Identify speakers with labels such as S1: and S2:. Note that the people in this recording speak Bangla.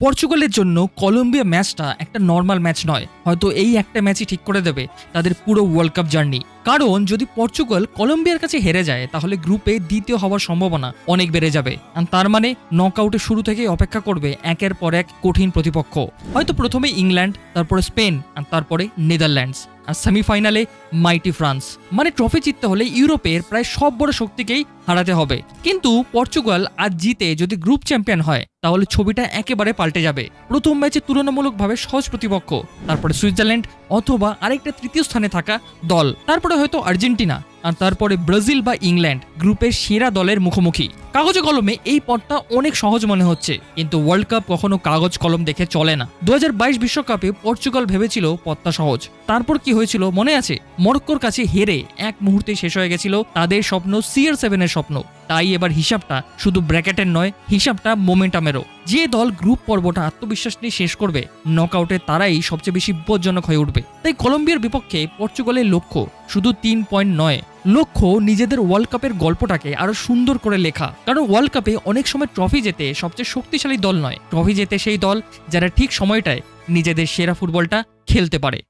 S1: পর্তুগালের জন্য কলম্বিয়া ম্যাচটা একটা নর্মাল ম্যাচ নয়, হয়তো এই একটা ম্যাচই ঠিক করে দেবে তাদের পুরো ওয়ার্ল্ড কাপ জার্নি। কারণ যদি পর্তুগাল কলম্বিয়ার কাছে হেরে যায় তাহলে গ্রুপে দ্বিতীয় হওয়ার সম্ভাবনা অনেক বেড়ে যাবে। আর তার মানে নকআউটের শুরু থেকেই অপেক্ষা করবে একের পর এক কঠিন প্রতিপক্ষ। হয়তো প্রথমে ইংল্যান্ড, তারপরে স্পেন, আর তারপরে নেদারল্যান্ডস, আর সেমিফাইনালে মাইটি ফ্রান্স। মানে ট্রফি জিততে হলে ইউরোপের প্রায় সব বড় শক্তিকেই হারাতে হবে। কিন্তু পর্তুগাল আজ জিতে যদি গ্রুপ চ্যাম্পিয়ন হয় তাহলে ছবিটা একেবারে পাল্টে যাবে। প্রথম ম্যাচে তুলনামূলকভাবে সহজ প্রতিপক্ষ, তারপরে সুইজারল্যান্ড অথবা আরেকটা তৃতীয় স্থানে থাকা দল, তারপরে হয়তো আর্জেন্টিনা, আর তারপরে ব্রাজিল বা ইংল্যান্ড গ্রুপের সেরা দলের মুখোমুখি। কাগজে কলমে এই পথটা অনেক সহজ মনে হচ্ছে, কিন্তু ওয়ার্ল্ড কাপ কখনো কাগজ কলম দেখে চলে না। 2022 বিশ্বকাপে পর্তুগাল ভেবেছিল পথটা সহজ, তারপর কি হয়েছিল মনে আছে? মরক্কোর কাছে হেরে এক মুহূর্তে শেষ হয়ে গেছিল তাদের স্বপ্ন, CR7 এর স্বপ্ন। তাই এবার হিসাবটা শুধু ব্র্যাকেটের নয়, হিসাবটা মোমেন্টামেরও। যে দল গ্রুপ পর্বটা আত্মবিশ্বাস নিয়ে শেষ করবে, নকআউটে তারাই সবচেয়ে বেশি বিপজ্জনক হয়ে উঠবে। তাই কলম্বিয়ার বিপক্ষে পর্তুগালের লক্ষ্য শুধু 3 পয়েন্ট নয়, লক্ষ্য নিজেদের ওয়ার্ল্ড কাপের গল্পটাকে আরো সুন্দর করে লেখা। কারণ ওয়ার্ল্ড কাপে অনেক সময় ট্রফি জেতে সবচেয়ে শক্তিশালী দল নয়, ট্রফি জেতে সেই দল যারা ঠিক সময়টায় নিজেদের সেরা ফুটবলটা খেলতে পারে।